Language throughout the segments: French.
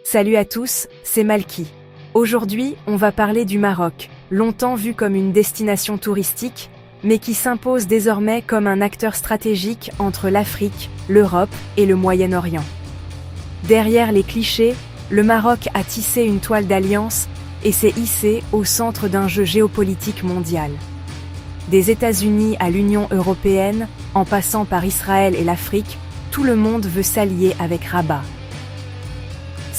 Salut à tous, c'est Malky. Aujourd'hui, on va parler du Maroc, longtemps vu comme une destination touristique, mais qui s'impose désormais comme un acteur stratégique entre l'Afrique, l'Europe et le Moyen-Orient. Derrière les clichés, le Maroc a tissé une toile d'alliance et s'est hissé au centre d'un jeu géopolitique mondial. Des États-Unis à l'Union européenne, en passant par Israël et l'Afrique, tout le monde veut s'allier avec Rabat.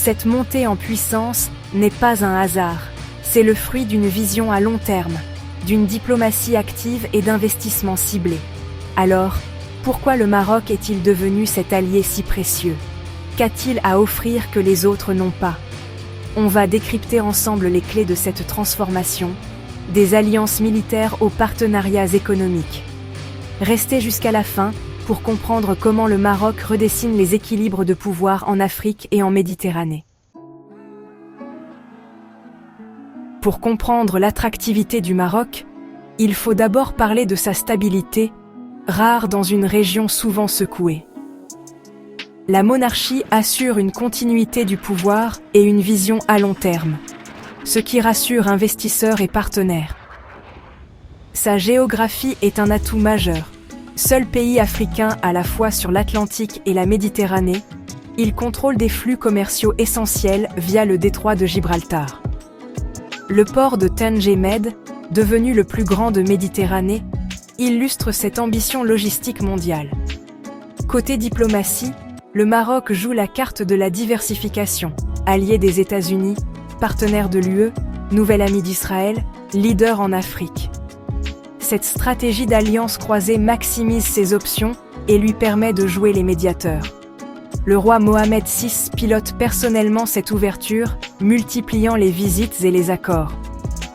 Cette montée en puissance n'est pas un hasard, c'est le fruit d'une vision à long terme, d'une diplomatie active et d'investissements ciblés. Alors, pourquoi le Maroc est-il devenu cet allié si précieux? Qu'a-t-il à offrir que les autres n'ont pas? On va décrypter ensemble les clés de cette transformation, des alliances militaires aux partenariats économiques. Restez jusqu'à la fin pour comprendre comment le Maroc redessine les équilibres de pouvoir en Afrique et en Méditerranée. Pour comprendre l'attractivité du Maroc, il faut d'abord parler de sa stabilité, rare dans une région souvent secouée. La monarchie assure une continuité du pouvoir et une vision à long terme, ce qui rassure investisseurs et partenaires. Sa géographie est un atout majeur. Seul pays africain à la fois sur l'Atlantique et la Méditerranée, il contrôle des flux commerciaux essentiels via le détroit de Gibraltar. Le port de Tanger Med, devenu le plus grand de Méditerranée, illustre cette ambition logistique mondiale. Côté diplomatie, le Maroc joue la carte de la diversification, allié des États-Unis, partenaire de l'UE, nouvel ami d'Israël, leader en Afrique. Cette stratégie d'alliance croisée maximise ses options et lui permet de jouer les médiateurs. Le roi Mohamed VI pilote personnellement cette ouverture, multipliant les visites et les accords.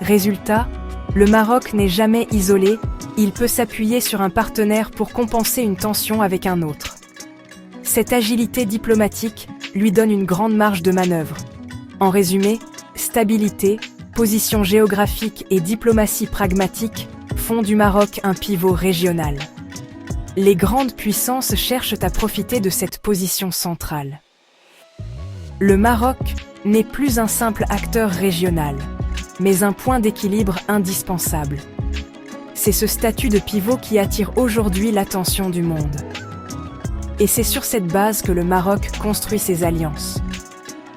Résultat, le Maroc n'est jamais isolé, il peut s'appuyer sur un partenaire pour compenser une tension avec un autre. Cette agilité diplomatique lui donne une grande marge de manœuvre. En résumé, stabilité, position géographique et diplomatie pragmatique font du Maroc un pivot régional. Les grandes puissances cherchent à profiter de cette position centrale. Le Maroc n'est plus un simple acteur régional, mais un point d'équilibre indispensable. C'est ce statut de pivot qui attire aujourd'hui l'attention du monde. Et c'est sur cette base que le Maroc construit ses alliances.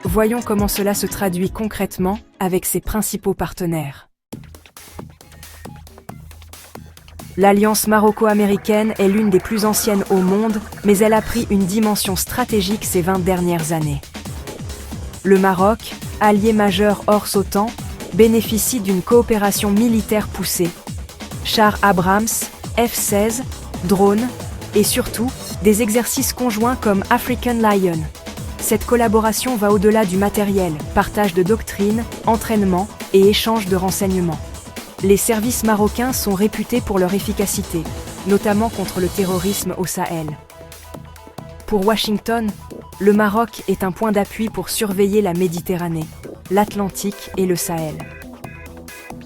Voyons comment cela se traduit concrètement avec ses principaux partenaires. L'alliance maroco-américaine est l'une des plus anciennes au monde, mais elle a pris une dimension stratégique ces 20 dernières années. Le Maroc, allié majeur hors OTAN, bénéficie d'une coopération militaire poussée. Chars Abrams, F-16, drones, et surtout, des exercices conjoints comme African Lion. Cette collaboration va au-delà du matériel, partage de doctrines, entraînement et échange de renseignements. Les services marocains sont réputés pour leur efficacité, notamment contre le terrorisme au Sahel. Pour Washington, le Maroc est un point d'appui pour surveiller la Méditerranée, l'Atlantique et le Sahel.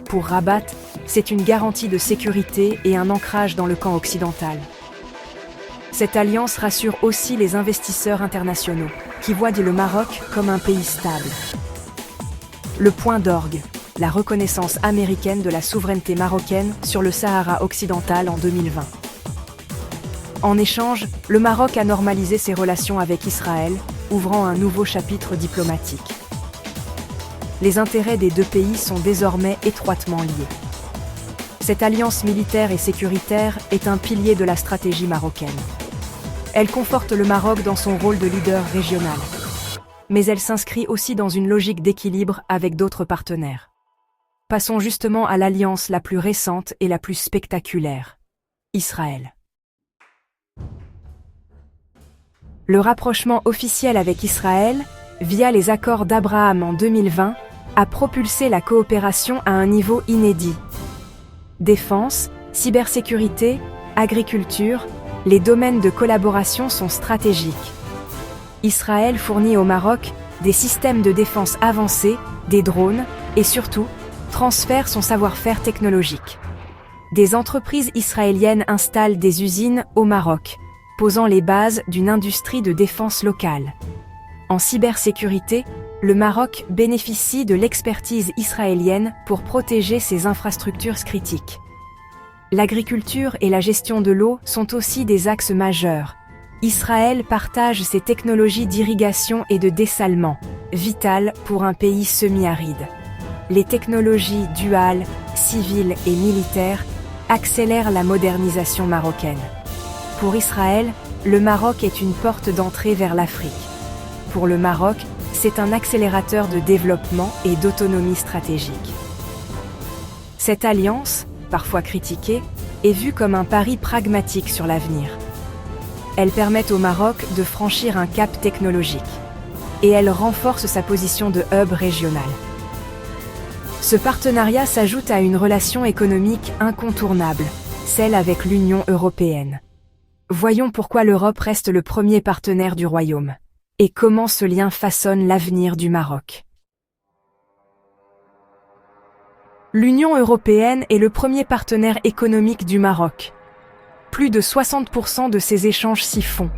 Pour Rabat, c'est une garantie de sécurité et un ancrage dans le camp occidental. Cette alliance rassure aussi les investisseurs internationaux, qui voient le Maroc comme un pays stable. Le point d'orgue, la reconnaissance américaine de la souveraineté marocaine sur le Sahara occidental en 2020. En échange, le Maroc a normalisé ses relations avec Israël, ouvrant un nouveau chapitre diplomatique. Les intérêts des deux pays sont désormais étroitement liés. Cette alliance militaire et sécuritaire est un pilier de la stratégie marocaine. Elle conforte le Maroc dans son rôle de leader régional. Mais elle s'inscrit aussi dans une logique d'équilibre avec d'autres partenaires. Passons justement à l'alliance la plus récente et la plus spectaculaire. Israël. Le rapprochement officiel avec Israël, via les accords d'Abraham en 2020, a propulsé la coopération à un niveau inédit. Défense, cybersécurité, agriculture, les domaines de collaboration sont stratégiques. Israël fournit au Maroc des systèmes de défense avancés, des drones et surtout, transfère son savoir-faire technologique. Des entreprises israéliennes installent des usines au Maroc, posant les bases d'une industrie de défense locale. En cybersécurité, Le Maroc bénéficie de l'expertise israélienne pour protéger ses infrastructures critiques. L'agriculture et la gestion de l'eau sont aussi des axes majeurs. Israël partage ses technologies d'irrigation et de dessalement, vitales pour un pays semi-aride. Les technologies duales, civiles et militaires accélèrent la modernisation marocaine. Pour Israël, le Maroc est une porte d'entrée vers l'Afrique. Pour le Maroc, c'est un accélérateur de développement et d'autonomie stratégique. Cette alliance, parfois critiquée, est vue comme un pari pragmatique sur l'avenir. Elle permet au Maroc de franchir un cap technologique. Et elle renforce sa position de hub régional. Ce partenariat s'ajoute à une relation économique incontournable, celle avec l'Union européenne. Voyons pourquoi l'Europe reste le premier partenaire du Royaume, et comment ce lien façonne l'avenir du Maroc. L'Union européenne est le premier partenaire économique du Maroc. Plus de 60% de ses échanges s'y font.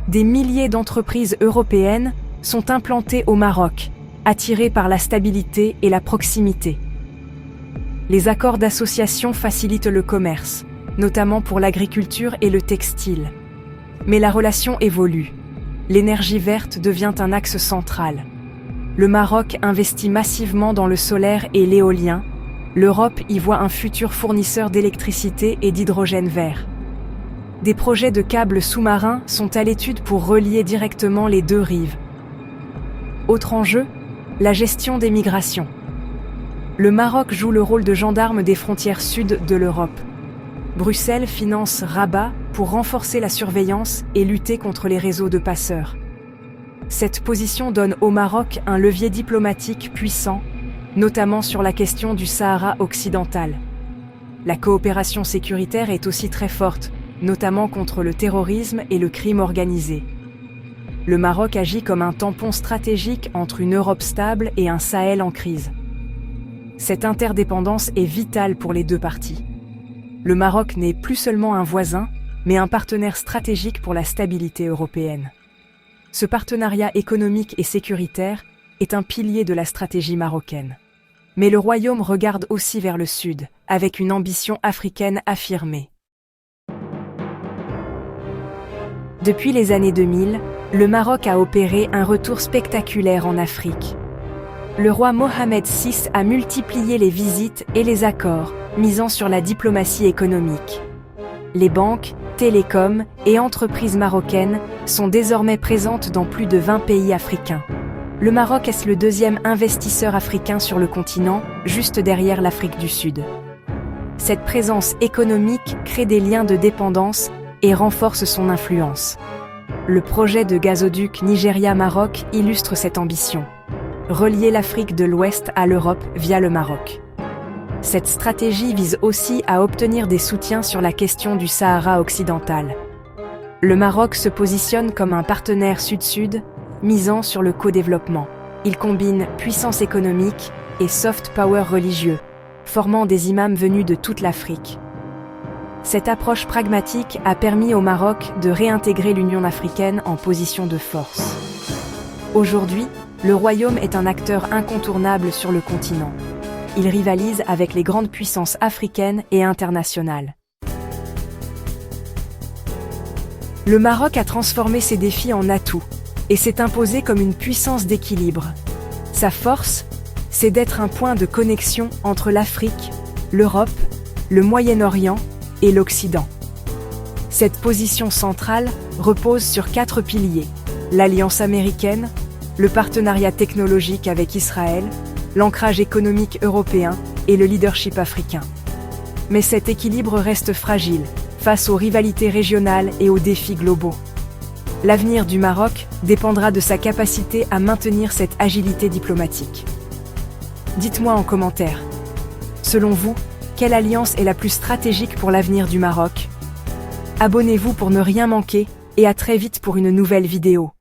Des milliers d'entreprises européennes sont implantées au Maroc, attirées par la stabilité et la proximité. Les accords d'association facilitent le commerce, notamment pour l'agriculture et le textile. Mais la relation évolue. L'énergie verte devient un axe central. Le Maroc investit massivement dans le solaire et l'éolien. L'Europe y voit un futur fournisseur d'électricité et d'hydrogène vert. Des projets de câbles sous-marins sont à l'étude pour relier directement les deux rives. Autre enjeu, la gestion des migrations. Le Maroc joue le rôle de gendarme des frontières sud de l'Europe. Bruxelles finance Rabat pour renforcer la surveillance et lutter contre les réseaux de passeurs. Cette position donne au Maroc un levier diplomatique puissant, notamment sur la question du Sahara occidental. La coopération sécuritaire est aussi très forte, notamment contre le terrorisme et le crime organisé. Le Maroc agit comme un tampon stratégique entre une Europe stable et un Sahel en crise. Cette interdépendance est vitale pour les deux parties. Le Maroc n'est plus seulement un voisin, mais un partenaire stratégique pour la stabilité européenne. Ce partenariat économique et sécuritaire est un pilier de la stratégie marocaine. Mais le Royaume regarde aussi vers le sud, avec une ambition africaine affirmée. Depuis les années 2000, le Maroc a opéré un retour spectaculaire en Afrique. Le roi Mohamed VI a multiplié les visites et les accords, misant sur la diplomatie économique. Les banques, télécoms et entreprises marocaines sont désormais présentes dans plus de 20 pays africains. Le Maroc est le deuxième investisseur africain sur le continent, juste derrière l'Afrique du Sud. Cette présence économique crée des liens de dépendance et renforce son influence. Le projet de gazoduc Nigeria-Maroc illustre cette ambition. Relier l'Afrique de l'Ouest à l'Europe via le Maroc. Cette stratégie vise aussi à obtenir des soutiens sur la question du Sahara occidental. Le Maroc se positionne comme un partenaire sud-sud, misant sur le co-développement. Il combine puissance économique et soft power religieux, formant des imams venus de toute l'Afrique. Cette approche pragmatique a permis au Maroc de réintégrer l'Union africaine en position de force. Aujourd'hui, le Royaume est un acteur incontournable sur le continent. Il rivalise avec les grandes puissances africaines et internationales. Le Maroc a transformé ses défis en atouts et s'est imposé comme une puissance d'équilibre. Sa force, c'est d'être un point de connexion entre l'Afrique, l'Europe, le Moyen-Orient et l'Occident. Cette position centrale repose sur 4 piliers: l'alliance américaine, le partenariat technologique avec Israël, l'ancrage économique européen et le leadership africain. Mais cet équilibre reste fragile face aux rivalités régionales et aux défis globaux. L'avenir du Maroc dépendra de sa capacité à maintenir cette agilité diplomatique. Dites-moi en commentaire, selon vous, quelle alliance est la plus stratégique pour l'avenir du Maroc? Abonnez-vous pour ne rien manquer et à très vite pour une nouvelle vidéo.